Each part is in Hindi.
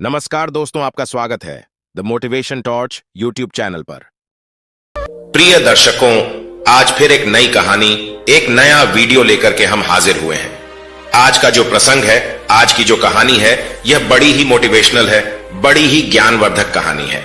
नमस्कार दोस्तों, आपका स्वागत है the motivation torch YouTube channel पर। प्रिय दर्शकों, आज फिर एक नई कहानी, एक नया वीडियो लेकर के हम हाजिर हुए हैं। आज का जो प्रसंग है, आज की जो कहानी है, यह बड़ी ही मोटिवेशनल है, बड़ी ही ज्ञानवर्धक कहानी है।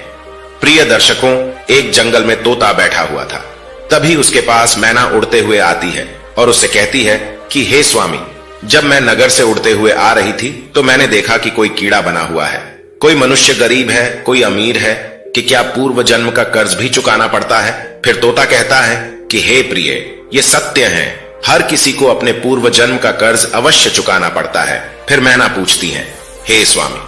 प्रिय दर्शकों, एक जंगल में तोता बैठा हुआ था। तभी उसके पास मैना उड़ते हुए आती है और उससे कहती है कि हे स्वामी, जब मैं नगर से उड़ते हुए आ रही थी तो मैंने देखा कि कोई कीड़ा बना हुआ है। कोई मनुष्य गरीब है, कोई अमीर है, कि क्या पूर्व जन्म का कर्ज भी चुकाना पड़ता है? फिर तोता कहता है कि हे प्रिय, ये सत्य है, हर किसी को अपने पूर्व जन्म का कर्ज अवश्य चुकाना पड़ता है। फिर मैना पूछती है, हे स्वामी,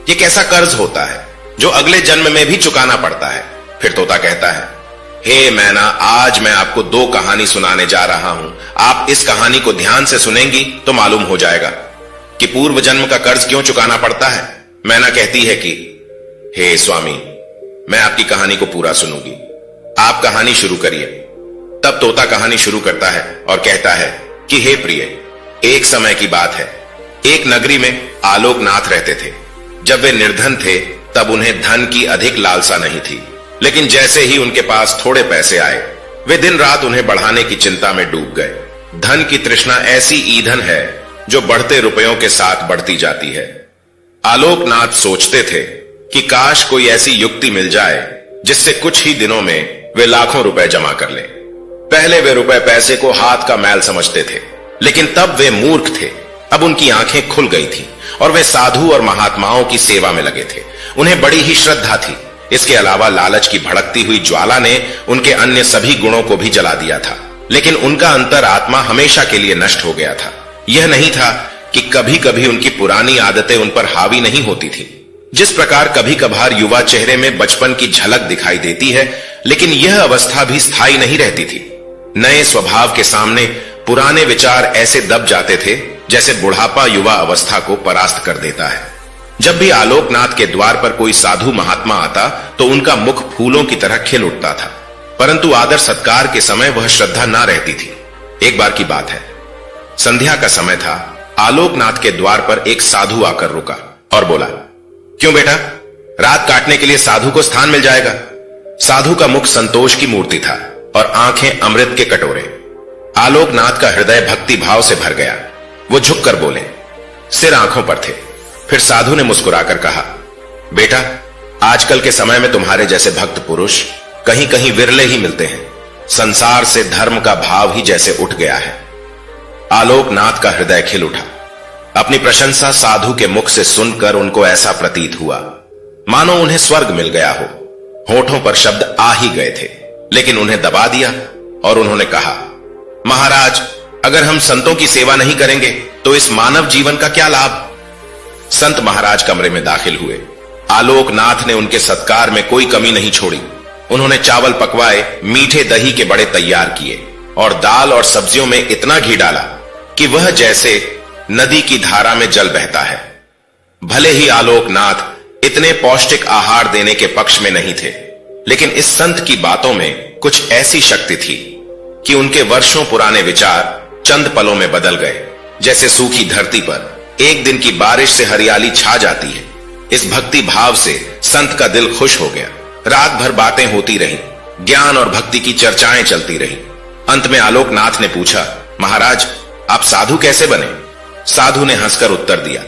ये कैसा कर्ज होता है जो अगले जन्म में भी चुकाना पड़ता है? फिर तोता कहता है, हे मैना, आज मैं आपको दो कहानी सुनाने जा रहा हूं। आप इस कहानी को ध्यान से सुनेंगी तो मालूम हो जाएगा कि पूर्व जन्म का कर्ज क्यों चुकाना पड़ता है। मैना कहती है कि हे स्वामी, मैं आपकी कहानी को पूरा सुनूंगी, आप कहानी शुरू करिए। तब तोता कहानी शुरू करता है और कहता है कि हे प्रिय, एक समय की बात है, एक नगरी में आलोकनाथ रहते थे। जब वे निर्धन थे तब उन्हें धन की अधिक लालसा नहीं थी, लेकिन जैसे ही उनके पास थोड़े पैसे आए, वे दिन रात उन्हें बढ़ाने की चिंता में डूब गए। धन की तृष्णा ऐसी ईंधन है जो बढ़ते रुपयों के साथ बढ़ती जाती है। आलोकनाथ सोचते थे कि काश कोई ऐसी युक्ति मिल जाए जिससे कुछ ही दिनों में वे लाखों रुपए जमा कर लें। पहले वे रुपए पैसे को हाथ का मैल समझते थे, लेकिन तब वे मूर्ख थे। अब उनकी आंखें खुल गई थी और वे साधु और महात्माओं की सेवा में लगे थे। उन्हें बड़ी ही श्रद्धा थी। इसके अलावा लालच की भड़कती हुई ज्वाला ने उनके अन्य सभी गुणों को भी जला दिया था, लेकिन उनका अंतरात्मा हमेशा के लिए नष्ट हो गया था। यह नहीं था कि कभी कभी उनकी पुरानी आदतें उन पर हावी नहीं होती थी। जिस प्रकार कभी कभार युवा चेहरे में बचपन की झलक दिखाई देती है, लेकिन यह अवस्था भी स्थायी नहीं रहती थी। नए स्वभाव के सामने पुराने विचार ऐसे दब जाते थे जैसे बुढ़ापा युवा अवस्था को परास्त कर देता है। जब भी आलोकनाथ के द्वार पर कोई साधु महात्मा आता तो उनका मुख फूलों की तरह खिल उठता था, परंतु आदर सत्कार के समय वह श्रद्धा ना रहती थी। एक बार की बात है, संध्या का समय था। आलोकनाथ के द्वार पर एक साधु आकर रुका और बोला, क्यों बेटा, रात काटने के लिए साधु को स्थान मिल जाएगा। साधु का मुख संतोष की मूर्ति था और आंखें अमृत के कटोरे। आलोकनाथ का हृदय भक्ति भाव से भर गया। वो झुककर बोले, सिर आंखों पर थे। फिर साधु ने मुस्कुराकर कहा, बेटा, आजकल के समय में तुम्हारे जैसे भक्त पुरुष कहीं कहीं विरले ही मिलते हैं। संसार से धर्म का भाव ही जैसे उठ गया है। आलोकनाथ का हृदय खिल उठा। अपनी प्रशंसा साधु के मुख से सुनकर उनको ऐसा प्रतीत हुआ मानो उन्हें स्वर्ग मिल गया हो। होठों पर शब्द आ ही गए थे, लेकिन उन्हें दबा दिया और उन्होंने कहा, महाराज, अगर हम संतों की सेवा नहीं करेंगे तो इस मानव जीवन का क्या लाभ। संत महाराज कमरे में दाखिल हुए। आलोकनाथ ने उनके सत्कार में कोई कमी नहीं छोड़ी। उन्होंने चावल पकवाए, मीठे दही के बड़े तैयार किए और दाल और सब्जियों में इतना घी डाला कि वह जैसे नदी की धारा में जल बहता है। भले ही आलोकनाथ इतने पौष्टिक आहार देने के पक्ष में नहीं थे, लेकिन इस संत की बातों में कुछ ऐसी शक्ति थी कि उनके वर्षों पुराने विचार चंद पलों में बदल गए। जैसे सूखी धरती पर एक दिन की बारिश से हरियाली छा जाती है। इस भक्ति भाव से संत का दिल खुश हो गया। रात भर बातें होती रहीं, ज्ञान और भक्ति की चर्चाएं चलती रहीं। अंत में आलोकनाथ ने पूछा, महाराज, आप साधु कैसे बने? साधु ने हंसकर उत्तर दिया,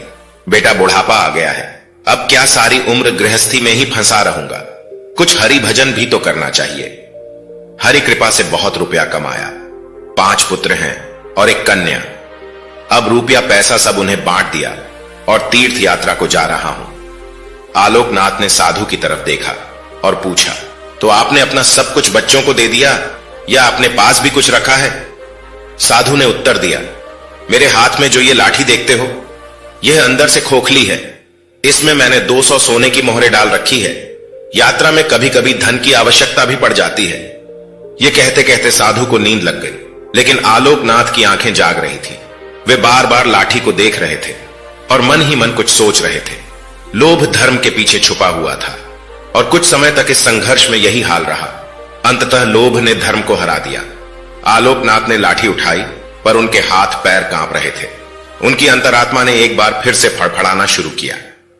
बेटा, बुढ़ापा आ गया है, अब क्या सारी उम्र गृहस्थी में ही फंसा रहूंगा। कुछ हरि भजन भी तो करना चाहिए। हरि कृपा से बहुत रुपया कमाया, 5 पुत्र हैं और एक कन्या। अब रुपया पैसा सब उन्हें बांट दिया और तीर्थ यात्रा को जा रहा हूं। आलोकनाथ ने साधु की तरफ देखा और पूछा, तो आपने अपना सब कुछ बच्चों को दे दिया या अपने पास भी कुछ रखा है? साधु ने उत्तर दिया, मेरे हाथ में जो ये लाठी देखते हो, यह अंदर से खोखली है। इसमें मैंने 200 सोने की मोहरें डाल रखी है। यात्रा में कभी कभी धन की आवश्यकता भी पड़ जाती है। यह कहते कहते साधु को नींद लग गई, लेकिन आलोकनाथ की आंखें जाग रही थी। वे बार बार लाठी को देख रहे थे और मन ही मन कुछ सोच रहे थे। लोभ धर्म के पीछे छुपा हुआ था और कुछ समय तक इस संघर्ष में यही हाल रहा। अंततः लोभ ने धर्म को हरा दिया। आलोकनाथ ने लाठी उठाई, पर उनके हाथ पैर कांप रहे थे। उनकी अंतरात्मा ने एक बार फिर से फड़फड़ाना शुरू किया।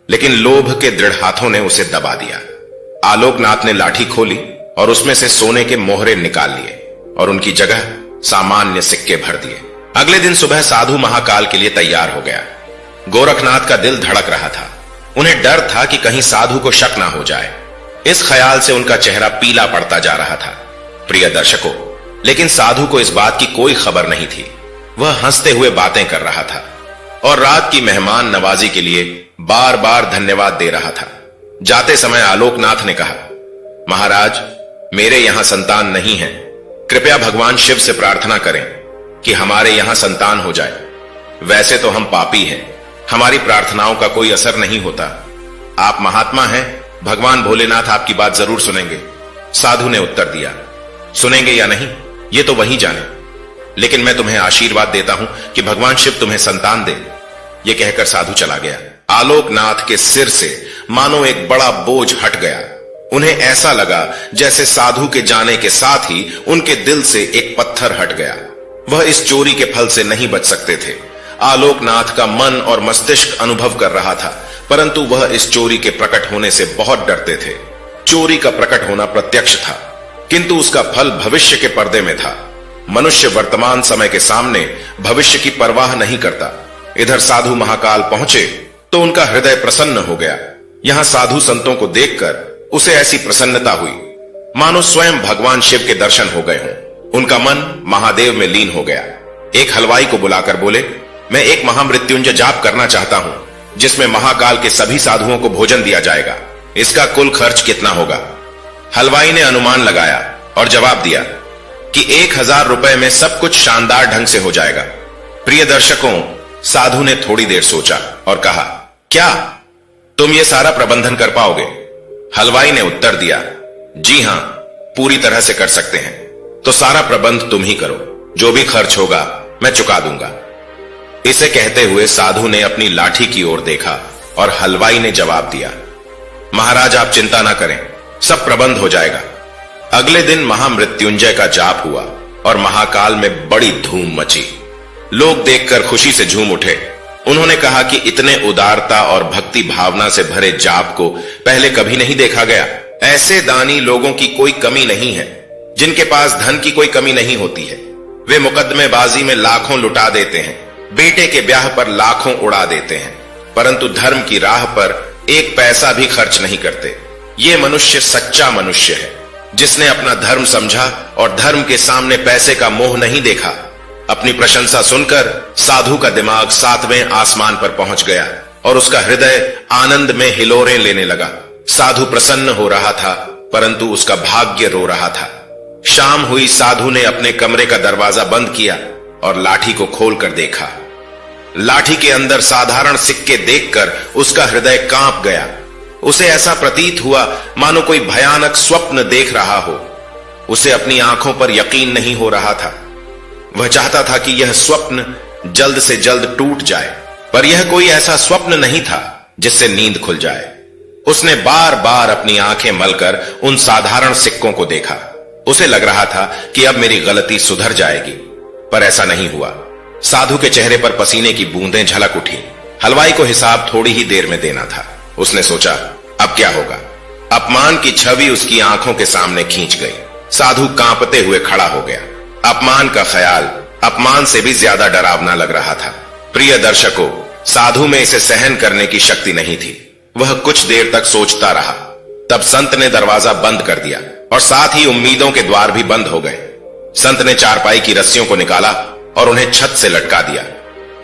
लेकिन लोभ के दृढ़ हाथों ने उसे दबा दिया। आलोकनाथ ने लाठी खोली और उसमें से सोने के मोहरे निकाल लिए और उनकी जगह सामान्य सिक्के भर दिए। अगले दिन सुबह साधु महाकाल के लिए तैयार हो गया। गोरखनाथ का दिल धड़क रहा था। उन्हें डर था कि कहीं साधु को शक ना हो जाए। इस ख्याल से उनका चेहरा पीला पड़ता जा रहा था। प्रिय दर्शकों, लेकिन साधु को इस बात की कोई खबर नहीं थी। वह हंसते हुए बातें कर रहा था और रात की मेहमान नवाजी के लिए बार बार धन्यवाद दे रहा था। जाते समय आलोकनाथ ने कहा, महाराज, मेरे यहां संतान नहीं है। कृपया भगवान शिव से प्रार्थना करें कि हमारे यहां संतान हो जाए। वैसे तो हम पापी हैं, हमारी प्रार्थनाओं का कोई असर नहीं होता। आप महात्मा हैं, भगवान भोलेनाथ आपकी बात जरूर सुनेंगे। साधु ने उत्तर दिया, सुनेंगे या नहीं ये तो वही जाने, लेकिन मैं तुम्हें आशीर्वाद देता हूं कि भगवान शिव तुम्हें संतान दे। यह कहकर साधु चला गया। आलोकनाथ के सिर से मानो एक बड़ा बोझ हट गया। उन्हें ऐसा लगा जैसे साधु के जाने के साथ ही उनके दिल से एक पत्थर हट गया। वह इस चोरी के फल से नहीं बच सकते थे। आलोकनाथ का मन और मस्तिष्क अनुभव कर रहा था, परंतु वह इस चोरी के प्रकट होने से बहुत डरते थे। चोरी का प्रकट होना प्रत्यक्ष था, किंतु उसका फल भविष्य के पर्दे में था। मनुष्य वर्तमान समय के सामने भविष्य की परवाह नहीं करता। इधर साधु महाकाल पहुंचे तो उनका हृदय प्रसन्न हो गया। यहां साधु संतों को देखकर उसे ऐसी प्रसन्नता हुई मानो स्वयं भगवान शिव के दर्शन हो गए हों। उनका मन महादेव में लीन हो गया। एक हलवाई को बुलाकर बोले, मैं एक महामृत्युंजय जाप करना चाहता हूं, जिसमें महाकाल के सभी साधुओं को भोजन दिया जाएगा। इसका कुल खर्च कितना होगा? हलवाई ने अनुमान लगाया और जवाब दिया कि 1000 रुपए में सब कुछ शानदार ढंग से हो जाएगा। प्रिय दर्शकों, साधु ने थोड़ी देर सोचा और कहा, क्या तुम ये सारा प्रबंधन कर पाओगे? हलवाई ने उत्तर दिया, जी हां, पूरी तरह से कर सकते हैं। तो सारा प्रबंध तुम ही करो, जो भी खर्च होगा मैं चुका दूंगा। इसे कहते हुए साधु ने अपनी लाठी की ओर देखा और हलवाई ने जवाब दिया, महाराज आप चिंता ना करें, सब प्रबंध हो जाएगा। अगले दिन महामृत्युंजय का जाप हुआ और महाकाल में बड़ी धूम मची। लोग देखकर खुशी से झूम उठे। उन्होंने कहा कि इतने उदारता और भक्ति भावना से भरे जाप को पहले कभी नहीं देखा गया। ऐसे दानी लोगों की कोई कमी नहीं है, जिनके पास धन की कोई कमी नहीं होती है। वे मुकदमेबाजी में लाखों लुटा देते हैं, बेटे के ब्याह पर लाखों उड़ा देते हैं, परंतु धर्म की राह पर एक पैसा भी खर्च नहीं करते। ये मनुष्य सच्चा मनुष्य है, जिसने अपना धर्म समझा और धर्म के सामने पैसे का मोह नहीं देखा। अपनी प्रशंसा सुनकर साधु का दिमाग 7वें आसमान पर पहुंच गया और उसका हृदय आनंद में हिलोरें लेने लगा। साधु प्रसन्न हो रहा था, परंतु उसका भाग्य रो रहा था। शाम हुई। साधु ने अपने कमरे का दरवाजा बंद किया और लाठी को खोलकर देखा। लाठी के अंदर साधारण सिक्के देखकर उसका हृदय कांप गया। उसे ऐसा प्रतीत हुआ मानो कोई भयानक स्वप्न देख रहा हो। उसे अपनी आंखों पर यकीन नहीं हो रहा था। वह चाहता था कि यह स्वप्न जल्द से जल्द टूट जाए, पर यह कोई ऐसा स्वप्न नहीं था जिससे नींद खुल जाए। उसने बार बार अपनी आंखें मलकर उन साधारण सिक्कों को देखा। उसे लग रहा था कि अब मेरी गलती सुधर जाएगी, पर ऐसा नहीं हुआ। साधु के चेहरे पर पसीने की बूंदें झलक उठी। हलवाई को हिसाब थोड़ी ही देर में देना था। उसने सोचा, अब क्या होगा? अपमान की छवि उसकी आंखों के सामने खींच गई। साधु कांपते हुए खड़ा हो गया। अपमान का ख्याल अपमान से भी ज्यादा डरावना लग रहा था। प्रिय दर्शकों, साधु में इसे सहन करने की शक्ति नहीं थी। वह कुछ देर तक सोचता रहा। तब संत ने दरवाजा बंद कर दिया और साथ ही उम्मीदों के द्वार भी बंद हो गए। संत ने चारपाई की रस्सियों को निकाला और उन्हें छत से लटका दिया।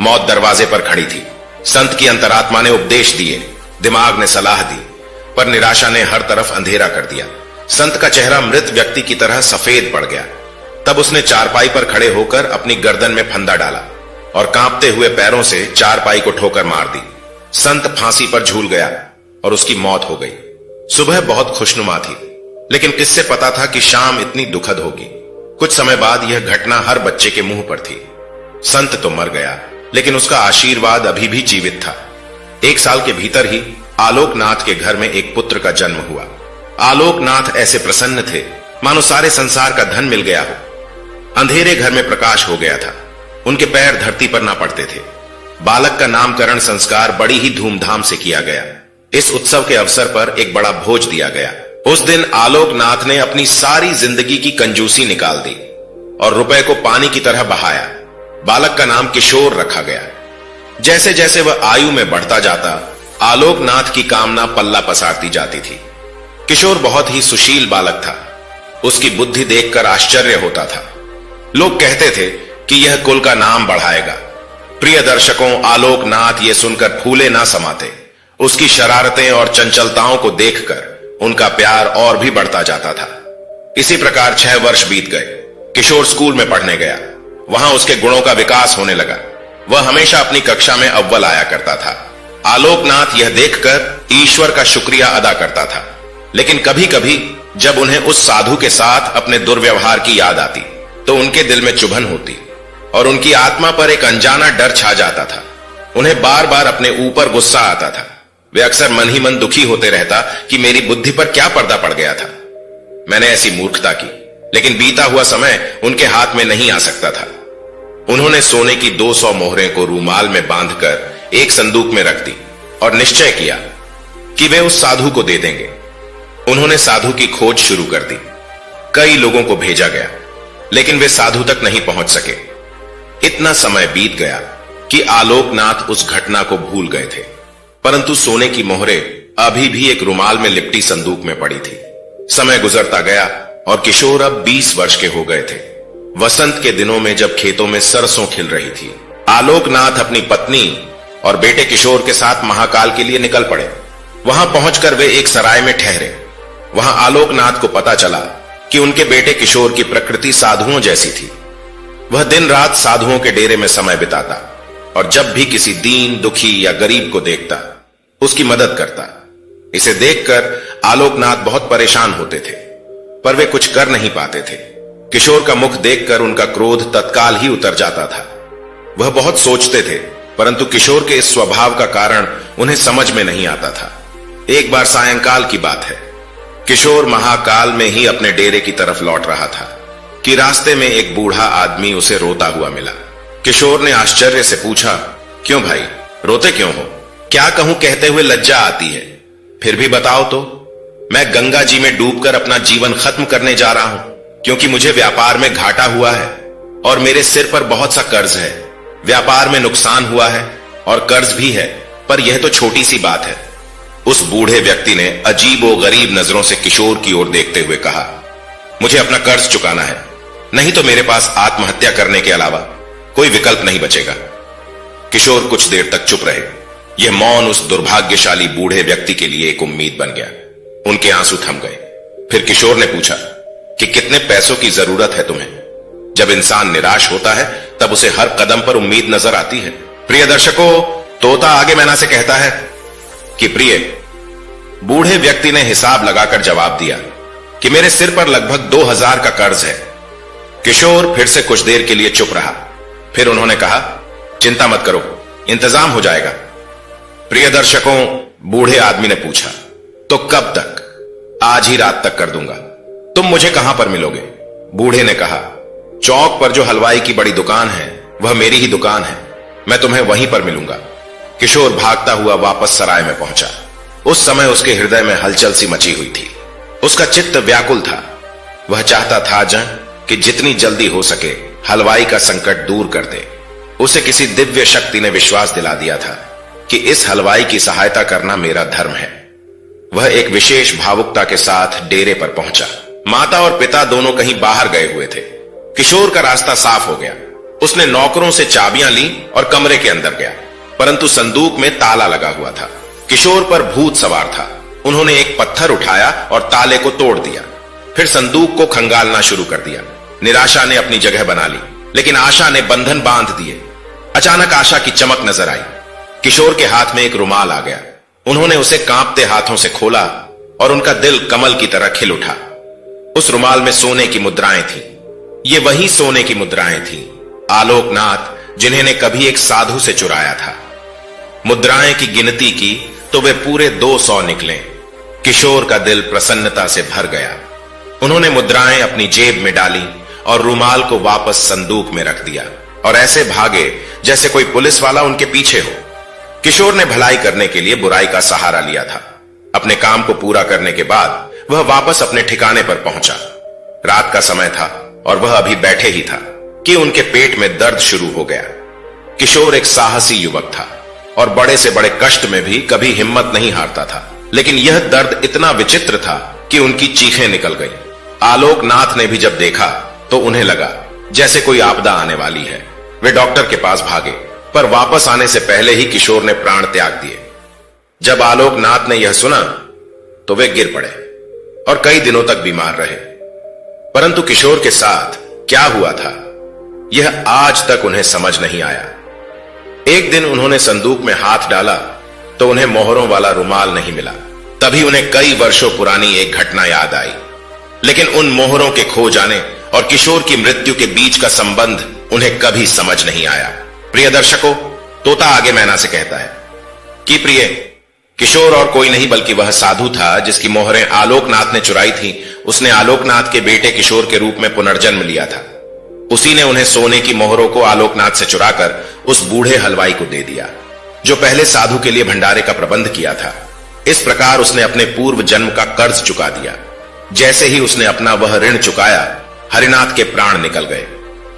मौत दरवाजे पर खड़ी थी। संत की अंतरात्मा ने उपदेश दिए, दिमाग ने सलाह दी, पर निराशा ने हर तरफ अंधेरा कर दिया। संत का चेहरा मृत व्यक्ति की तरह सफेद पड़ गया। तब उसने चारपाई पर खड़े होकर अपनी गर्दन में फंदा डाला और कांपते हुए पैरों से चारपाई को ठोकर मार दी। संत फांसी पर झूल गया और उसकी मौत हो गई। सुबह बहुत खुशनुमा थी, लेकिन किससे पता था कि शाम इतनी दुखद होगी। कुछ समय बाद यह घटना हर बच्चे के मुंह पर थी। संत तो मर गया, लेकिन उसका आशीर्वाद अभी भी जीवित था। 1 साल के भीतर ही आलोकनाथ के घर में एक पुत्र का जन्म हुआ। आलोकनाथ ऐसे प्रसन्न थे मानो सारे संसार का धन मिल गया हो। अंधेरे घर में प्रकाश हो गया था। उनके पैर धरती पर ना पड़ते थे। बालक का नामकरण संस्कार बड़ी ही धूमधाम से किया गया। इस उत्सव के अवसर पर एक बड़ा भोज दिया गया। उस दिन आलोकनाथ ने अपनी सारी जिंदगी की कंजूसी निकाल दी और रुपए को पानी की तरह बहाया। बालक का नाम किशोर रखा गया। जैसे जैसे वह आयु में बढ़ता जाता, आलोकनाथ की कामना पल्ला पसारती जाती थी। किशोर बहुत ही सुशील बालक था। उसकी बुद्धि देखकर आश्चर्य होता था। लोग कहते थे कि यह कुल का नाम बढ़ाएगा। प्रिय दर्शकों, आलोकनाथ ये सुनकर फूले ना समाते। उसकी शरारतें और चंचलताओं को देखकर उनका प्यार और भी बढ़ता जाता था। इसी प्रकार 6 वर्ष बीत गए। किशोर स्कूल में पढ़ने गया। वहां उसके गुणों का विकास होने लगा। वह हमेशा अपनी कक्षा में अव्वल आया करता था। आलोकनाथ यह देखकर ईश्वर का शुक्रिया अदा करता था। लेकिन कभी कभी जब उन्हें उस साधु के साथ अपने दुर्व्यवहार की याद आती तो उनके दिल में चुभन होती और उनकी आत्मा पर एक अनजाना डर छा जाता था। उन्हें बार बार अपने ऊपर गुस्सा आता था। वे अक्सर मन ही मन दुखी होते रहता कि मेरी बुद्धि पर क्या पर्दा पड़ गया था। मैंने ऐसी मूर्खता की। लेकिन बीता हुआ समय उनके हाथ में नहीं आ सकता था। उन्होंने सोने की 200 मोहरें को रूमाल में बांधकर एक संदूक में रख दी और निश्चय किया कि वे उस साधु को दे देंगे। उन्होंने साधु की खोज शुरू कर दी। कई लोगों को भेजा गया, लेकिन वे साधु तक नहीं पहुंच सके। इतना समय बीत गया कि आलोकनाथ उस घटना को भूल गए थे, परंतु सोने की मोहरें अभी भी एक रुमाल में लिपटी संदूक में पड़ी थी। समय गुजरता गया और किशोर अब 20 वर्ष के हो गए थे। वसंत के दिनों में जब खेतों में सरसों खिल रही थी, आलोकनाथ अपनी पत्नी और बेटे किशोर के साथ महाकाल के लिए निकल पड़े। वहां पहुंचकर वे एक सराय में ठहरे। वहां आलोकनाथ को पता चला कि उनके बेटे किशोर की प्रकृति साधुओं जैसी थी। वह दिन रात साधुओं के डेरे में समय बिताता और जब भी किसी दीन, दुखी या गरीब को देखता उसकी मदद करता। इसे देखकर आलोकनाथ बहुत परेशान होते थे, पर वे कुछ कर नहीं पाते थे। किशोर का मुख देखकर उनका क्रोध तत्काल ही उतर जाता था। वह बहुत सोचते थे, परंतु किशोर के इस स्वभाव का कारण उन्हें समझ में नहीं आता था। एक बार सायंकाल की बात है। किशोर महाकाल में ही अपने डेरे की तरफ लौट रहा था कि रास्ते में एक बूढ़ा आदमी उसे रोता हुआ मिला। किशोर ने आश्चर्य से पूछा, क्यों भाई, रोते क्यों हो? क्या कहूं कहते हुए लज्जा आती है। फिर भी बताओ तो। मैं गंगा जी में डूबकर अपना जीवन खत्म करने जा रहा हूं, क्योंकि मुझे व्यापार में घाटा हुआ है और मेरे सिर पर बहुत सा कर्ज है। व्यापार में नुकसान हुआ है और कर्ज भी है, पर यह तो छोटी सी बात है। उस बूढ़े व्यक्ति ने अजीबो गरीब नजरों से किशोर की ओर देखते हुए कहा, मुझे अपना कर्ज चुकाना है, नहीं तो मेरे पास आत्महत्या करने के अलावा कोई विकल्प नहीं बचेगा। किशोर कुछ देर तक चुप रहे। यह मौन उस दुर्भाग्यशाली बूढ़े व्यक्ति के लिए एक उम्मीद बन गया। उनके आंसू थम गए। फिर किशोर ने पूछा कि कितने पैसों की जरूरत है तुम्हें? जब इंसान निराश होता है तब उसे हर कदम पर उम्मीद नजर आती है। प्रिय दर्शकों, तोता आगे मैना से कहता है कि प्रिय, बूढ़े व्यक्ति ने हिसाब लगाकर जवाब दिया कि मेरे सिर पर लगभग 2000 का कर्ज है। किशोर फिर से कुछ देर के लिए चुप रहा। फिर उन्होंने कहा, चिंता मत करो, इंतजाम हो जाएगा। प्रिय दर्शकों, बूढ़े आदमी ने पूछा, तो कब तक? आज ही रात तक कर दूंगा। तुम मुझे कहां पर मिलोगे? बूढ़े ने कहा, चौक पर जो हलवाई की बड़ी दुकान है वह मेरी ही दुकान है, मैं तुम्हें वहीं पर मिलूंगा। किशोर भागता हुआ वापस सराय में पहुंचा। उस समय उसके हृदय में हलचल सी मची हुई थी। उसका चित्त व्याकुल था। वह चाहता था कि जितनी जल्दी हो सके हलवाई का संकट दूर कर दे। उसे किसी दिव्य शक्ति ने विश्वास दिला दिया था कि इस हलवाई की सहायता करना मेरा धर्म है। वह एक विशेष भावुकता के साथ डेरे पर पहुंचा। माता और पिता दोनों कहीं बाहर गए हुए थे। किशोर का रास्ता साफ हो गया। उसने नौकरों से चाबियां ली और कमरे के अंदर गया, परंतु संदूक में ताला लगा हुआ था। किशोर पर भूत सवार था। उन्होंने एक पत्थर उठाया और ताले को तोड़ दिया। फिर संदूक को खंगालना शुरू कर दिया। निराशा ने अपनी जगह बना ली, लेकिन आशा ने बंधन बांध दिए। अचानक आशा की चमक नजर आई। किशोर के हाथ में एक रुमाल आ गया। उन्होंने उसे कांपते हाथों से खोला और उनका दिल कमल की तरह खिल उठा। उस रुमाल में सोने की मुद्राएं थीं। ये वही सोने की मुद्राएं थीं, आलोकनाथ जिन्हें ने कभी एक साधु से चुराया था। मुद्राएं की गिनती की तो वे पूरे 200 निकले। किशोर का दिल प्रसन्नता से भर गया। उन्होंने मुद्राएं अपनी जेब में डाली और रुमाल को वापस संदूक में रख दिया और ऐसे भागे जैसे कोई पुलिस वाला उनके पीछे हो। किशोर ने भलाई करने के लिए बुराई का सहारा लिया था। अपने काम को पूरा करने के बाद वह वापस अपने ठिकाने पर पहुंचा। रात का समय था और वह अभी बैठे ही था कि उनके पेट में दर्द शुरू हो गया। किशोर एक साहसी युवक था और बड़े से बड़े कष्ट में भी कभी हिम्मत नहीं हारता था, लेकिन यह दर्द इतना विचित्र था कि उनकी चीखें निकल गई। आलोकनाथ ने भी जब देखा तो उन्हें लगा जैसे कोई आपदा आने वाली है। वे डॉक्टर के पास भागे, पर वापस आने से पहले ही किशोर ने प्राण त्याग दिए। जब आलोकनाथ ने यह सुना तो वे गिर पड़े और कई दिनों तक बीमार रहे। परंतु किशोर के साथ क्या हुआ था यह आज तक उन्हें समझ नहीं आया। एक दिन उन्होंने संदूक में हाथ डाला तो उन्हें मोहरों वाला रुमाल नहीं मिला। तभी उन्हें कई वर्षों पुरानी एक घटना याद आई, लेकिन उन मोहरों के खो जाने और किशोर की मृत्यु के बीच का संबंध उन्हें कभी समझ नहीं आया। प्रिय दर्शकों, तोता आगे मैना से कहता है कि प्रिय, किशोर और कोई नहीं बल्कि वह साधु था जिसकी मोहरें आलोकनाथ ने चुराई थी। उसने आलोकनाथ के बेटे किशोर के रूप में पुनर्जन्म लिया था। उसी ने उन्हें सोने की मोहरों को आलोकनाथ से चुराकर उस बूढ़े हलवाई को दे दिया जो पहले साधु के लिए भंडारे का प्रबंध किया था। इस प्रकार उसने अपने पूर्व जन्म का कर्ज चुका दिया। जैसे ही उसने अपना वह ऋण चुकाया, हरिनाथ के प्राण निकल गए।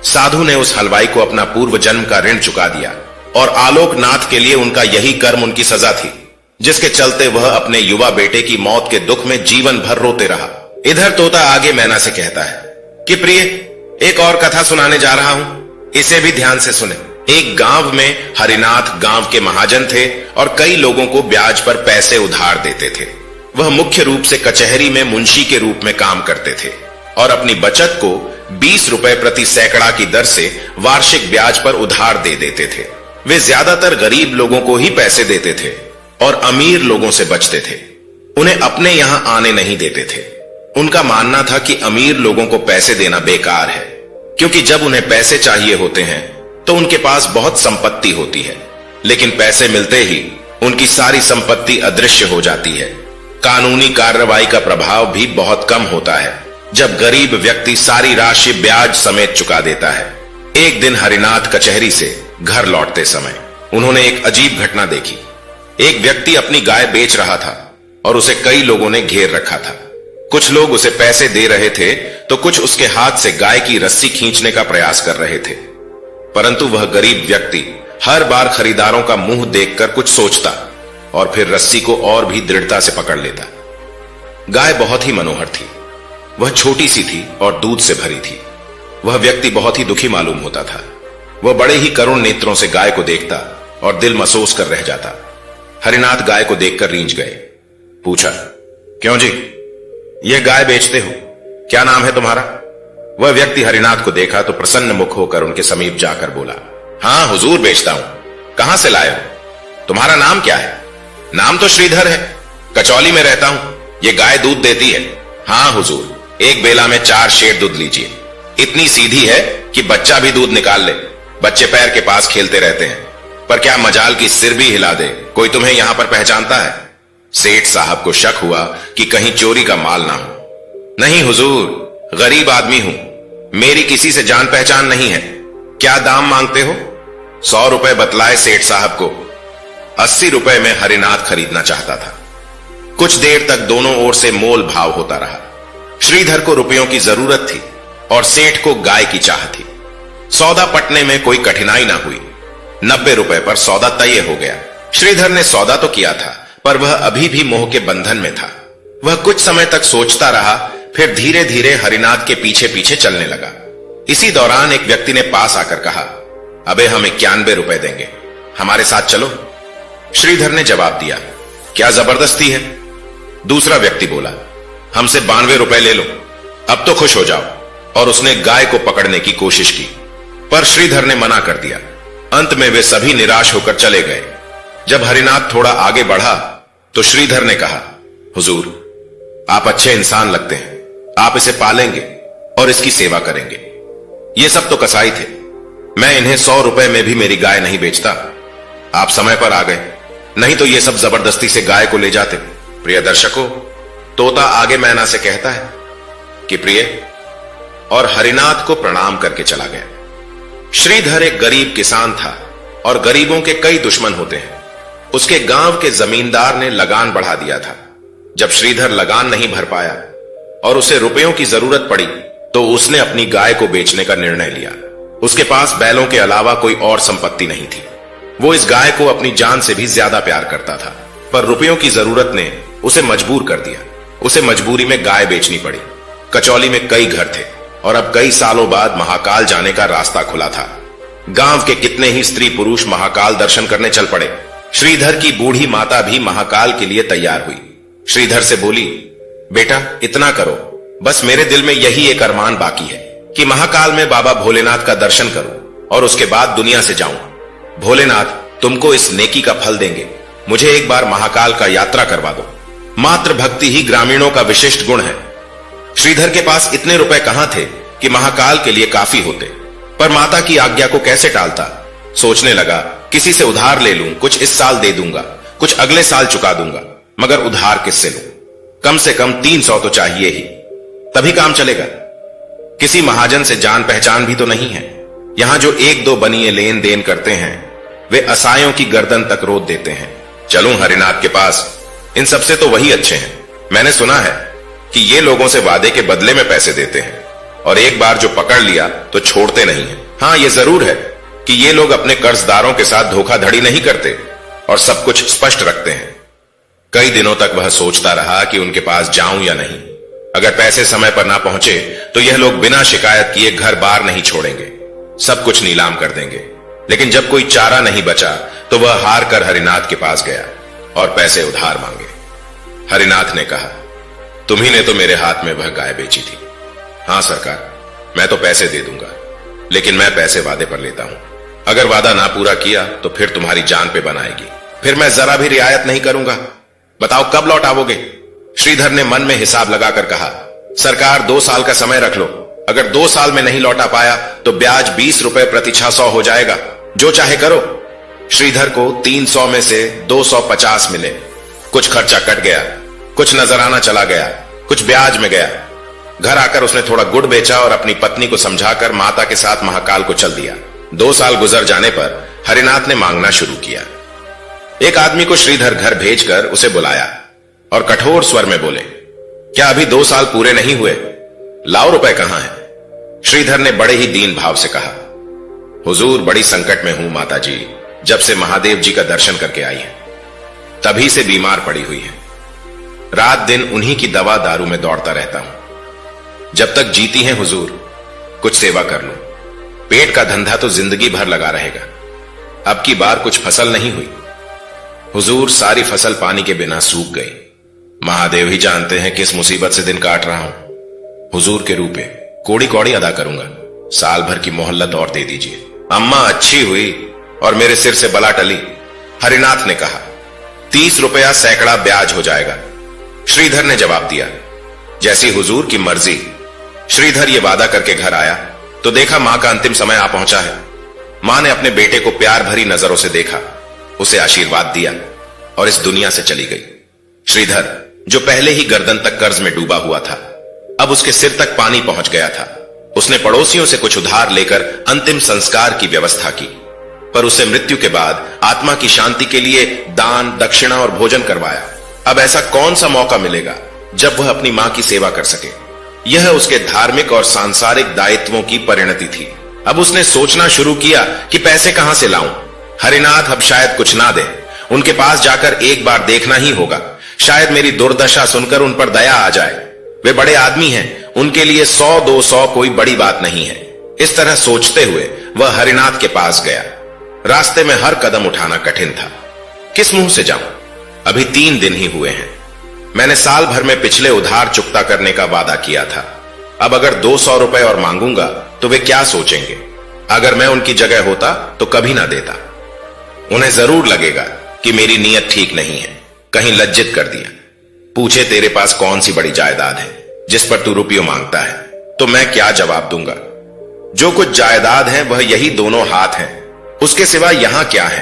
साधु ने उस हलवाई को अपना पूर्व जन्म का ऋण चुका दिया और आलोकनाथ के लिए उनका यही कर्म उनकी सजा थी, जिसके चलते वह अपने युवा बेटे की मौत के दुख में जीवन भर रोते रहा। इधर तोता आगे मैना से कहता है कि प्रिय, एक और कथा सुनाने जा रहा हूं, इसे भी ध्यान से सुने। एक गांव में हरिनाथ गांव के महाजन थे और कई लोगों को ब्याज पर पैसे उधार देते थे। वह मुख्य रूप से कचहरी में मुंशी के रूप में काम करते थे और अपनी बचत को 20 रुपए प्रति सैकड़ा की दर से वार्षिक ब्याज पर उधार दे देते थे। वे ज्यादातर गरीब लोगों को ही पैसे देते थे और अमीर लोगों से बचते थे। उन्हें अपने यहां आने नहीं देते थे। उनका मानना था कि अमीर लोगों को पैसे देना बेकार है, क्योंकि जब उन्हें पैसे चाहिए होते हैं तो उनके पास बहुत संपत्ति होती है, लेकिन पैसे मिलते ही उनकी सारी संपत्ति अदृश्य हो जाती है। कानूनी कार्रवाई का प्रभाव भी बहुत कम होता है जब गरीब व्यक्ति सारी राशि ब्याज समेत चुका देता है। एक दिन हरिनाथ कचहरी से घर लौटते समय उन्होंने एक अजीब घटना देखी। एक व्यक्ति अपनी गाय बेच रहा था और उसे कई लोगों ने घेर रखा था। कुछ लोग उसे पैसे दे रहे थे तो कुछ उसके हाथ से गाय की रस्सी खींचने का प्रयास कर रहे थे, परंतु वह गरीब व्यक्ति हर बार खरीदारों का मुंह देखकर कुछ सोचता और फिर रस्सी को और भी दृढ़ता से पकड़ लेता। गाय बहुत ही मनोहर थी। वह छोटी सी थी और दूध से भरी थी। वह व्यक्ति बहुत ही दुखी मालूम होता था। वह बड़े ही करुण नेत्रों से गाय को देखता और दिल मसोस कर रह जाता। हरिनाथ गाय को देखकर रींझ गए। पूछा, क्यों जी, यह गाय बेचते हो? क्या नाम है तुम्हारा? वह व्यक्ति हरिनाथ को देखा तो प्रसन्न मुख होकर उनके समीप जाकर बोला, हाँ हुजूर, बेचता हूं। कहां से लाए हो? तुम्हारा नाम क्या है? नाम तो श्रीधर है, कचौली में रहता हूं। यह गाय दूध देती है? हाँ हुजूर, एक बेला में 4 शेर दूध लीजिए। इतनी सीधी है कि बच्चा भी दूध निकाल ले। बच्चे पैर के पास खेलते रहते हैं, पर क्या मजाल की सिर भी हिला दे। कोई तुम्हें यहां पर पहचानता है? सेठ साहब को शक हुआ कि कहीं चोरी का माल ना हो। नहीं हुजूर, गरीब आदमी हूं, मेरी किसी से जान पहचान नहीं है। क्या दाम मांगते हो? 100 रुपए बतलाए सेठ साहब को। 80 रुपए में हरिनाथ खरीदना चाहता था। कुछ देर तक दोनों ओर से मोल भाव होता रहा। श्रीधर को रुपयों की जरूरत थी और सेठ को गाय की चाह थी। सौदा पटने में कोई कठिनाई ना हुई। 90 रुपए पर सौदा तय हो गया। श्रीधर ने सौदा तो किया था, पर वह अभी भी मोह के बंधन में था। वह कुछ समय तक सोचता रहा, फिर धीरे धीरे हरिनाथ के पीछे पीछे चलने लगा। इसी दौरान एक व्यक्ति ने पास आकर कहा, अबे हम 91 रुपए देंगे, हमारे साथ चलो। श्रीधर ने जवाब दिया, क्या जबरदस्ती है? दूसरा व्यक्ति बोला, हमसे 92 रुपए ले लो, अब तो खुश हो जाओ। और उसने गाय को पकड़ने की कोशिश की, पर श्रीधर ने मना कर दिया। अंत में वे सभी निराश होकर चले गए। जब हरिनाथ थोड़ा आगे बढ़ा तो श्रीधर ने कहा, हुजूर, आप अच्छे इंसान लगते हैं, आप इसे पालेंगे और इसकी सेवा करेंगे। ये सब तो कसाई थे, मैं इन्हें 100 रुपए में भी मेरी गाय नहीं बेचता। आप समय पर आ गए, नहीं तो ये सब जबरदस्ती से गाय को ले जाते। प्रिय दर्शकों, तोता आगे मैना से कहता है कि प्रिय, और हरिनाथ को प्रणाम करके चला गया। श्रीधर एक गरीब किसान था और गरीबों के कई दुश्मन होते हैं। उसके गांव के जमींदार ने लगान बढ़ा दिया था। जब श्रीधर लगान नहीं भर पाया और उसे रुपयों की जरूरत पड़ी तो उसने अपनी गाय को बेचने का निर्णय लिया। उसके पास बैलों के अलावा कोई और संपत्ति नहीं थी। वो इस गाय को अपनी जान से भी ज्यादा प्यार करता था, पर रुपयों की जरूरत ने उसे मजबूर कर दिया। उसे मजबूरी में गाय बेचनी पड़ी। कचौली में कई घर थे और अब कई सालों बाद महाकाल जाने का रास्ता खुला था। गांव के कितने ही स्त्री पुरुष महाकाल दर्शन करने चल पड़े। श्रीधर की बूढ़ी माता भी महाकाल के लिए तैयार हुई। श्रीधर से बोली, बेटा इतना करो, बस मेरे दिल में यही एक अरमान बाकी है कि महाकाल में बाबा भोलेनाथ का दर्शन करूं और उसके बाद दुनिया से जाऊं। भोलेनाथ तुमको इस नेकी का फल देंगे। मुझे एक बार महाकाल का यात्रा करवा दो। मात्र भक्ति ही ग्रामीणों का विशिष्ट गुण है। श्रीधर के पास इतने रुपए कहां थे कि महाकाल के लिए काफी होते, पर माता की आज्ञा को कैसे टालता। सोचने लगा, किसी से उधार ले लूं, कुछ इस साल दे दूंगा, कुछ अगले साल चुका दूंगा, मगर उधार किससे लूं? कम से कम 300 तो चाहिए ही, तभी काम चलेगा। किसी महाजन से जान पहचान भी तो नहीं है। यहां जो एक दो बनिए लेन देन करते हैं वे असायों की गर्दन तक रोद देते हैं। चलूं हरिनाथ के पास, इन सबसे तो वही अच्छे हैं। मैंने सुना है कि ये लोगों से वादे के बदले में पैसे देते हैं और एक बार जो पकड़ लिया तो छोड़ते नहीं है। हां, ये जरूर है कि ये लोग अपने कर्जदारों के साथ धोखाधड़ी नहीं करते और सब कुछ स्पष्ट रखते हैं। कई दिनों तक वह सोचता रहा कि उनके पास जाऊं या नहीं। अगर पैसे समय पर ना पहुंचे तो यह लोग बिना शिकायत किए घर बार नहीं छोड़ेंगे, सब कुछ नीलाम कर देंगे। लेकिन जब कोई चारा नहीं बचा तो वह हार कर हरिनाथ के पास गया और पैसे उधार मांगे। हरिनाथ ने कहा, तुम्ही ने तो मेरे हाथ में वह गाय बेची थी। हां सरकार, मैं तो पैसे दे दूंगा, लेकिन मैं पैसे वादे पर लेता हूं। अगर वादा ना पूरा किया तो फिर तुम्हारी जान पे बनाएगी, फिर मैं जरा भी रियायत नहीं करूंगा। बताओ कब लौट आओगे? श्रीधर ने मन में हिसाब लगाकर कहा, सरकार 2 साल का समय रख लो। अगर 2 साल में नहीं लौटा पाया तो ब्याज 20 रुपए प्रति 600 हो जाएगा, जो चाहे करो। श्रीधर को 300 में से 250 मिले। कुछ खर्चा कट गया, कुछ नजराना चला गया, कुछ ब्याज में गया। घर आकर उसने थोड़ा गुड़ बेचा और अपनी पत्नी को समझाकर माता के साथ महाकाल को चल दिया। 2 साल गुजर जाने पर हरिनाथ ने मांगना शुरू किया। एक आदमी को श्रीधर घर भेजकर उसे बुलाया और कठोर स्वर में बोले, क्या अभी 2 साल पूरे नहीं हुए? लाओ रुपए कहां है? श्रीधर ने बड़े ही दीन भाव से कहा, हुजूर बड़ी संकट में हूं माता जी, जब से महादेव जी का दर्शन करके आई है तभी से बीमार पड़ी हुई है। रात दिन उन्हीं की दवा दारू में दौड़ता रहता हूं। जब तक जीती हैं हुजूर, कुछ सेवा कर लो। पेट का धंधा तो जिंदगी भर लगा रहेगा। अब की बार कुछ फसल नहीं हुई हुजूर, सारी फसल पानी के बिना सूख गई। महादेव ही जानते हैं किस मुसीबत से दिन काट रहा हूं। हुजूर के रूपे कोड़ी कौड़ी अदा करूंगा, साल भर की मोहल्लत और दे दीजिए। अम्मा अच्छी हुई और मेरे सिर से बला टली। हरिनाथ ने कहा, 30 रुपया सैकड़ा ब्याज हो जाएगा। श्रीधर ने जवाब दिया, जैसी हुजूर की मर्जी। श्रीधर ये वादा करके घर आया तो देखा मां का अंतिम समय आ पहुंचा है। मां ने अपने बेटे को प्यार भरी नजरों से देखा, उसे आशीर्वाद दिया और इस दुनिया से चली गई। श्रीधर, जो पहले ही गर्दन तक कर्ज में डूबा हुआ था, अब उसके सिर तक पानी पहुंच गया था। उसने पड़ोसियों से कुछ उधार लेकर अंतिम संस्कार की व्यवस्था की, पर उसे मृत्यु के बाद आत्मा की शांति के लिए दान, दक्षिणा और भोजन करवाया। अब ऐसा कौन सा मौका मिलेगा जब वह अपनी मां की सेवा कर सके? यह उसके धार्मिक और सांसारिक दायित्वों की परिणति थी। अब उसने सोचना शुरू किया कि पैसे कहां से लाऊं। हरिनाथ अब शायद कुछ ना दे, उनके पास जाकर एक बार देखना ही होगा। शायद मेरी दुर्दशा सुनकर उन पर दया आ जाए। वे बड़े आदमी हैं, उनके लिए 100-200 कोई बड़ी बात नहीं है। इस तरह सोचते हुए वह हरिनाथ के पास गया। रास्ते में हर कदम उठाना कठिन था। किस मुंह से जाऊं? अभी 3 दिन ही हुए हैं। मैंने साल भर में पिछले उधार चुकता करने का वादा किया था। अब अगर 200 रुपए और मांगूंगा तो वे क्या सोचेंगे? अगर मैं उनकी जगह होता तो कभी ना देता। उन्हें जरूर लगेगा कि मेरी नीयत ठीक नहीं है, कहीं लज्जित कर दिया। पूछे तेरे पास कौन सी बड़ी जायदाद है जिस पर तू रुपयों मांगता है, तो मैं क्या जवाब दूंगा? जो कुछ जायदाद है वह यही दोनों हाथ हैं, उसके सिवा यहां क्या है?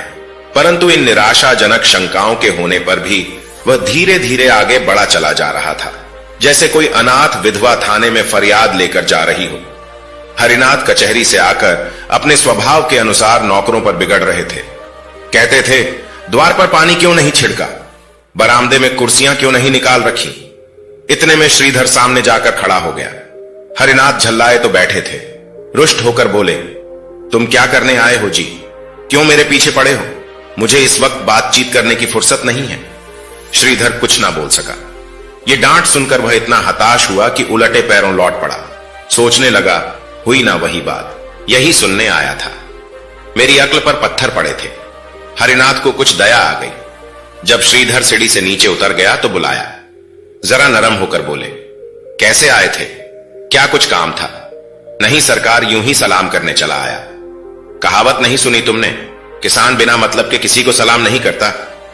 परंतु इन निराशाजनक शंकाओं के होने पर भी वह धीरे धीरे आगे बढ़ा चला जा रहा था, जैसे कोई अनाथ विधवा थाने में फरियाद लेकर जा रही हो। हरिनाथ कचहरी से आकर अपने स्वभाव के अनुसार नौकरों पर बिगड़ रहे थे। कहते थे, द्वार पर पानी क्यों नहीं छिड़का? बरामदे में कुर्सियां क्यों नहीं निकाल रखी? इतने में श्रीधर सामने जाकर खड़ा हो गया। हरिनाथ झल्लाए तो बैठे थे। रुष्ट होकर बोले, तुम क्या करने आए हो जी? क्यों मेरे पीछे पड़े हो? मुझे इस वक्त बातचीत करने की फुर्सत नहीं है। श्रीधर कुछ ना बोल सका। ये डांट सुनकर वह इतना हताश हुआ कि उलटे पैरों लौट पड़ा। सोचने लगा, हुई ना वही बात, यही सुनने आया था। मेरी अक्ल पर पत्थर पड़े थे। हरिनाथ को कुछ दया आ गई। जब श्रीधर सीढ़ी से नीचे उतर गया तो बुलाया। जरा नरम होकर बोले, कैसे आए थे? क्या कुछ काम था? नहीं सरकार, यूं ही सलाम करने चला आया। कहावत नहीं सुनी तुमने? किसान बिना मतलब के किसी को सलाम नहीं करता।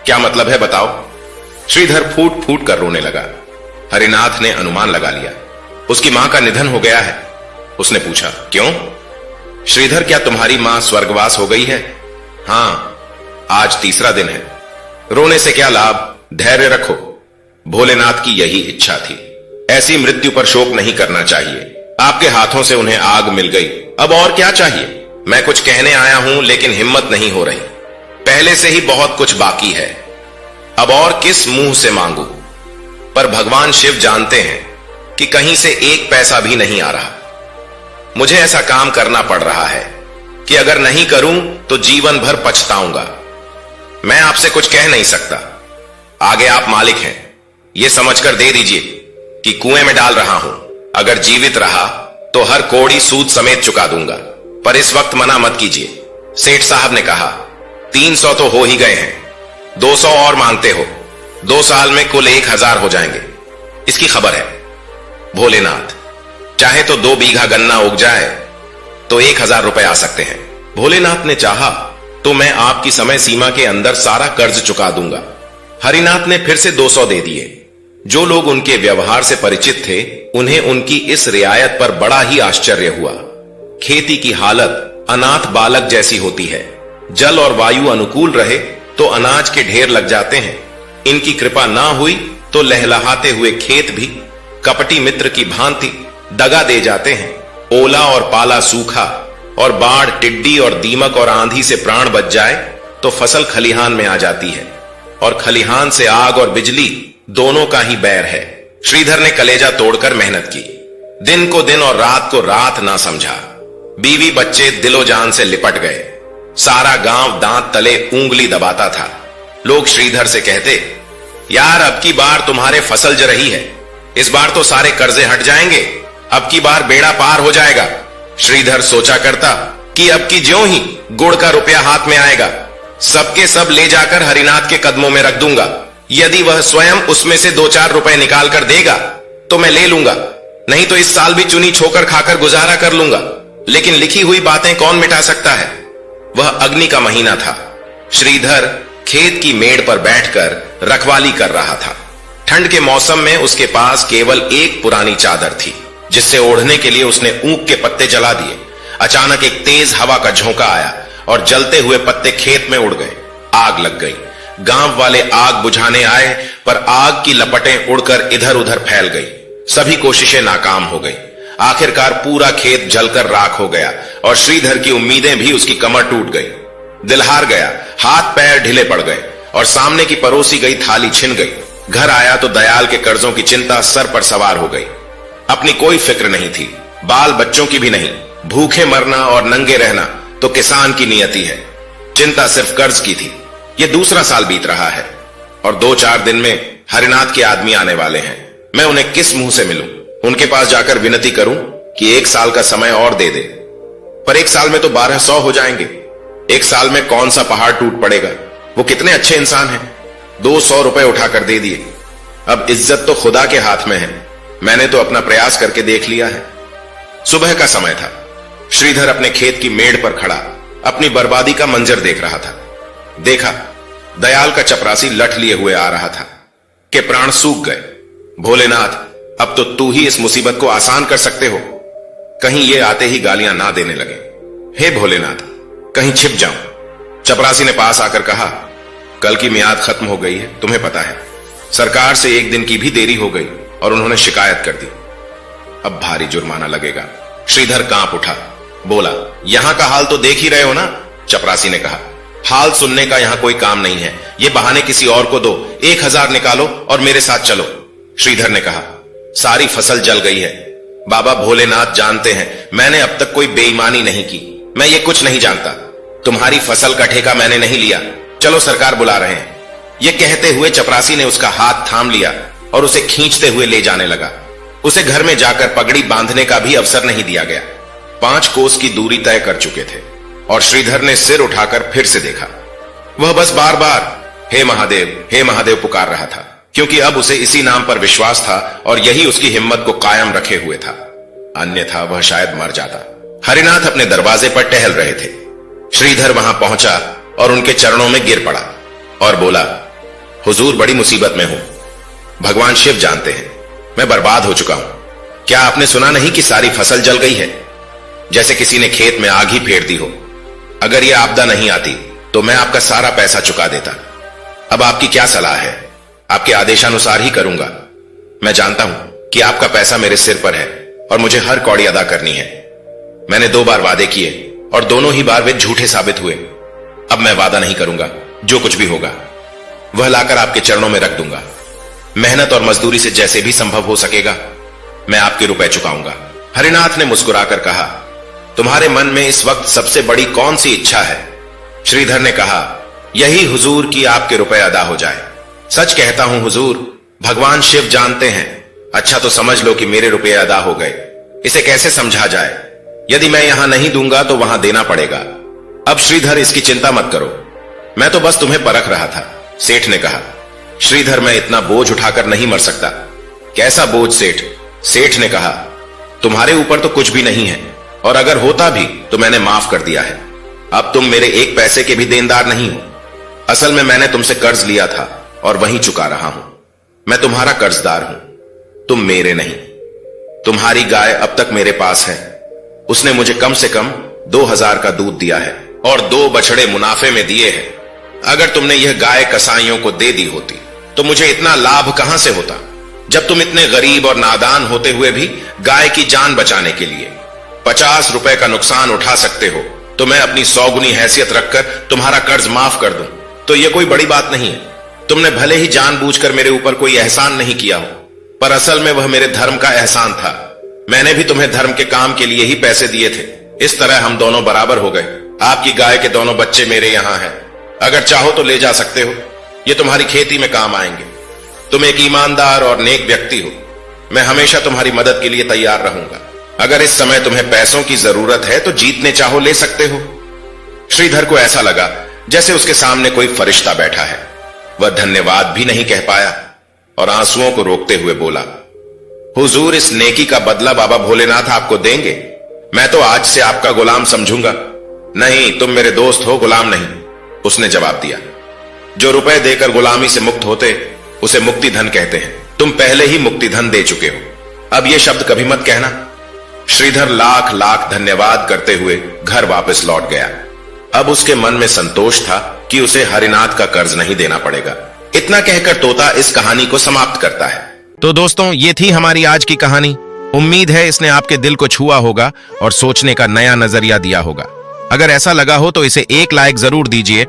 क्या मतलब है बताओ? श्रीधर फूट फूट कर रोने लगा। हरिनाथ ने अनुमान लगा लिया, उसकी मां का निधन हो गया है। उसने पूछा, क्यों? श्रीधर, क्या तुम्हारी मां स्वर्गवास हो गई है? हां, आज तीसरा दिन है। रोने से क्या लाभ, धैर्य रखो। भोलेनाथ की यही इच्छा थी। ऐसी मृत्यु पर शोक नहीं करना चाहिए। आपके हाथों से उन्हें आग मिल गई, अब और क्या चाहिए? मैं कुछ कहने आया हूं लेकिन हिम्मत नहीं हो रही। पहले से ही बहुत कुछ बाकी है, अब और किस मुंह से मांगू? पर भगवान शिव जानते हैं कि कहीं से एक पैसा भी नहीं आ रहा। मुझे ऐसा काम करना पड़ रहा है कि अगर नहीं करूं तो जीवन भर पछताऊंगा। मैं आपसे कुछ कह नहीं सकता। आगे आप मालिक हैं, यह समझकर दे दीजिए कि कुएं में डाल रहा हूं। अगर जीवित रहा तो हर कौड़ी सूद समेत चुका दूंगा, पर इस वक्त मना मत कीजिए। सेठ साहब ने कहा, 300 तो हो ही गए हैं, 200 और मांगते हो? 2 साल में कुल 1000 हो जाएंगे, इसकी खबर है। भोलेनाथ, चाहे तो 2 बीघा गन्ना उग जाए तो 1000 रुपए आ सकते हैं। भोलेनाथ ने चाहा तो मैं आपकी समय सीमा के अंदर सारा कर्ज चुका दूंगा। हरिनाथ ने फिर से 200 दे दिए। जो लोग उनके व्यवहार से परिचित थे, उन्हें उनकी इस रियायत पर बड़ा ही आश्चर्य हुआ। खेती की हालत अनाथ बालक जैसी होती है। जल और वायु अनुकूल रहे तो अनाज के ढेर लग जाते हैं। इनकी कृपा ना हुई तो लहलहाते हुए खेत भी कपटी मित्र की भांति दगा दे जाते हैं। ओला और पाला सूखा और बाढ़, टिड्डी और दीमक और आंधी से प्राण बच जाए तो फसल खलिहान में आ जाती है, और खलिहान से आग और बिजली दोनों का ही बैर है। श्रीधर ने कलेजा तोड़कर मेहनत की। दिन को दिन और रात को रात ना समझा। बीवी बच्चे दिलो जान से लिपट गए। सारा गांव दांत तले उंगली दबाता था। लोग श्रीधर से कहते, यार अब की बार तुम्हारे फसल ज रही है, इस बार तो सारे कर्जे हट जाएंगे, अब की बार बेड़ा पार हो जाएगा। श्रीधर सोचा करता कि अब की ज्यों ही गुड़ का रुपया हाथ में आएगा, सबके सब ले जाकर हरिनाथ के कदमों में रख दूंगा। यदि वह स्वयं उसमें से 2-4 रुपए निकाल कर देगा तो मैं ले लूंगा, नहीं तो इस साल भी चुनी छोकर खाकर गुजारा कर लूंगा। लेकिन लिखी हुई बातें कौन मिटा सकता है? वह अग्नि का महीना था। श्रीधर खेत की मेड़ पर बैठकर रखवाली कर रहा था। ठंड के मौसम में उसके पास केवल एक पुरानी चादर थी, जिससे ओढ़ने के लिए उसने ऊख के पत्ते जला दिए। अचानक एक तेज हवा का झोंका आया और जलते हुए पत्ते खेत में उड़ गए। आग लग गई। गांव वाले आग बुझाने आए, पर आग की लपटें उड़कर इधर उधर फैल गई। सभी कोशिशें नाकाम हो गई। आखिरकार पूरा खेत जलकर राख हो गया और श्रीधर की उम्मीदें भी उसकी कमर टूट गई। दिल हार गया, हाथ पैर ढीले पड़ गए और सामने की परोसी गई थाली छिन गई। घर आया तो दयाल के कर्जों की चिंता सर पर सवार हो गई। अपनी कोई फिक्र नहीं थी, बाल बच्चों की भी नहीं। भूखे मरना और नंगे रहना तो किसान की नियति है। चिंता सिर्फ कर्ज की थी। यह दूसरा साल बीत रहा है और 2-4 दिन में हरिनाथ के आदमी आने वाले हैं। मैं उन्हें किस मुंह से मिलूं? उनके पास जाकर विनती करूं कि 1 साल का समय और दे दे। पर 1 साल में तो 1200 हो जाएंगे। 1 साल में कौन सा पहाड़ टूट पड़ेगा? वो कितने अच्छे इंसान हैं। 200 रुपए उठाकर दे दिए। अब इज्जत तो खुदा के हाथ में है। मैंने तो अपना प्रयास करके देख लिया है। सुबह का समय था। श्रीधर अपने खेत की मेड़ पर खड़ा अपनी बर्बादी का मंजर देख रहा था। देखा, दयाल का चपरासी लठ लिए हुए आ रहा था कि प्राण सूख गए। भोलेनाथ, अब तो तू ही इस मुसीबत को आसान कर सकते हो। कहीं ये आते ही गालियां ना देने लगे। हे भोलेनाथ, कहीं छिप जाऊं। चपरासी ने पास आकर कहा, कल की मियाद खत्म हो गई है, तुम्हें पता है। सरकार से 1 दिन की भी देरी हो गई और उन्होंने शिकायत कर दी। अब भारी जुर्माना लगेगा। श्रीधर कांप उठा, बोला, यहां का हाल तो देख ही रहे हो ना? चपरासी ने कहा, हाल सुनने का यहां कोई काम नहीं है, ये बहाने किसी और को दो, 1000 निकालो और मेरे साथ चलो। श्रीधर ने कहा, सारी फसल जल गई है। बाबा भोलेनाथ जानते हैं मैंने अब तक कोई बेईमानी नहीं की, मैं ये कुछ नहीं जानता। तुम्हारी फसल का ठेका मैंने नहीं लिया, चलो सरकार बुला रहे हैं। यह कहते हुए चपरासी ने उसका हाथ थाम लिया और उसे खींचते हुए ले जाने लगा। उसे घर में जाकर पगड़ी बांधने का भी अवसर नहीं दिया गया। 5 कोस की दूरी तय कर चुके थे और श्रीधर ने सिर उठाकर फिर से देखा। वह बस बार बार हे महादेव पुकार रहा था, क्योंकि अब उसे इसी नाम पर विश्वास था और यही उसकी हिम्मत को कायम रखे हुए था, अन्यथा वह शायद मर जाता। हरिनाथ अपने दरवाजे पर टहल रहे थे। श्रीधर वहां पहुंचा और उनके चरणों में गिर पड़ा और बोला, हुजूर बड़ी मुसीबत में हूं। भगवान शिव जानते हैं मैं बर्बाद हो चुका हूं। क्या आपने सुना नहीं कि सारी फसल जल गई है, जैसे किसी ने खेत में आग ही फेर दी हो। अगर यह आपदा नहीं आती तो मैं आपका सारा पैसा चुका देता। अब आपकी क्या सलाह है? आपके आदेशानुसार ही करूंगा। मैं जानता हूं कि आपका पैसा मेरे सिर पर है और मुझे हर कौड़ी अदा करनी है। मैंने 2 बार वादे किए और दोनों ही बार वे झूठे साबित हुए। अब मैं वादा नहीं करूंगा, जो कुछ भी होगा वह लाकर आपके चरणों में रख दूंगा। मेहनत और मजदूरी से जैसे भी संभव हो सकेगा मैं आपके रुपए चुकाऊंगा। हरिनाथ ने मुस्कुराकर कहा, तुम्हारे मन में इस वक्त सबसे बड़ी कौन सी इच्छा है? श्रीधर ने कहा, यही हुजूर कि आपके रुपए अदा हो जाए। सच कहता हूं हुजूर, भगवान शिव जानते हैं। अच्छा तो समझ लो कि मेरे रुपए अदा हो गए। इसे कैसे समझा जाए? यदि मैं यहां नहीं दूंगा तो वहां देना पड़ेगा। अब श्रीधर इसकी चिंता मत करो, मैं तो बस तुम्हें परख रहा था, सेठ ने कहा। श्रीधर, मैं इतना बोझ उठाकर नहीं मर सकता। कैसा बोझ सेठ? सेठ ने कहा, तुम्हारे ऊपर तो कुछ भी नहीं है और अगर होता भी तो मैंने माफ कर दिया है। अब तुम मेरे 1 पैसे के भी देनदार नहीं हो। असल में मैंने तुमसे कर्ज लिया था और वहीं चुका रहा हूं। मैं तुम्हारा कर्जदार हूं, तुम मेरे नहीं। तुम्हारी गाय अब तक मेरे पास है, उसने मुझे कम से कम 2000 का दूध दिया है और 2 बछड़े मुनाफे में दिए हैं। अगर तुमने यह गाय कसाईयों को दे दी होती तो मुझे इतना लाभ कहां से होता? जब तुम इतने गरीब और नादान होते हुए भी गाय की जान बचाने के लिए 50 रुपए का नुकसान उठा सकते हो तो मैं अपनी 100 गुनी हैसियत रखकर तुम्हारा कर्ज माफ कर दूं तो यह कोई बड़ी बात नहीं है। तुमने भले ही जानबूझकर मेरे ऊपर कोई एहसान नहीं किया हो, पर असल में वह मेरे धर्म का एहसान था। मैंने भी तुम्हें धर्म के काम के लिए ही पैसे दिए थे। इस तरह हम दोनों बराबर हो गए। आपकी गाय के दोनों बच्चे मेरे यहां हैं, अगर चाहो तो ले जा सकते हो, ये तुम्हारी खेती में काम आएंगे। तुम एक ईमानदार और नेक व्यक्ति हो, मैं हमेशा तुम्हारी मदद के लिए तैयार रहूंगा। अगर इस समय तुम्हें पैसों की जरूरत है तो जीतने चाहो ले सकते हो। श्रीधर को ऐसा लगा जैसे उसके सामने कोई फरिश्ता बैठा है। वह धन्यवाद भी नहीं कह पाया और आंसुओं को रोकते हुए बोला, हुजूर, इस नेकी का बदला बाबा भोलेनाथ आपको देंगे। मैं तो आज से आपका गुलाम समझूंगा। नहीं, तुम मेरे दोस्त हो, गुलाम नहीं, उसने जवाब दिया। जो रुपए देकर गुलामी से मुक्त होते उसे मुक्ति धन कहते हैं। तुम पहले ही मुक्ति धन दे चुके हो, अब ये शब्द कभी मत कहना। श्रीधर लाख लाख धन्यवाद करते हुए घर वापस लौट गया। अब उसके मन में संतोष था कि उसे हरिनाथ का कर्ज नहीं देना पड़ेगा। इतना कहकर तोता इस कहानी को समाप्त करता है। तो दोस्तों, ये थी हमारी आज की कहानी। उम्मीद है इसने आपके दिल को छुआ होगा और सोचने का नया नजरिया दिया होगा। अगर ऐसा लगा हो तो इसे एक लाइक जरूर दीजिए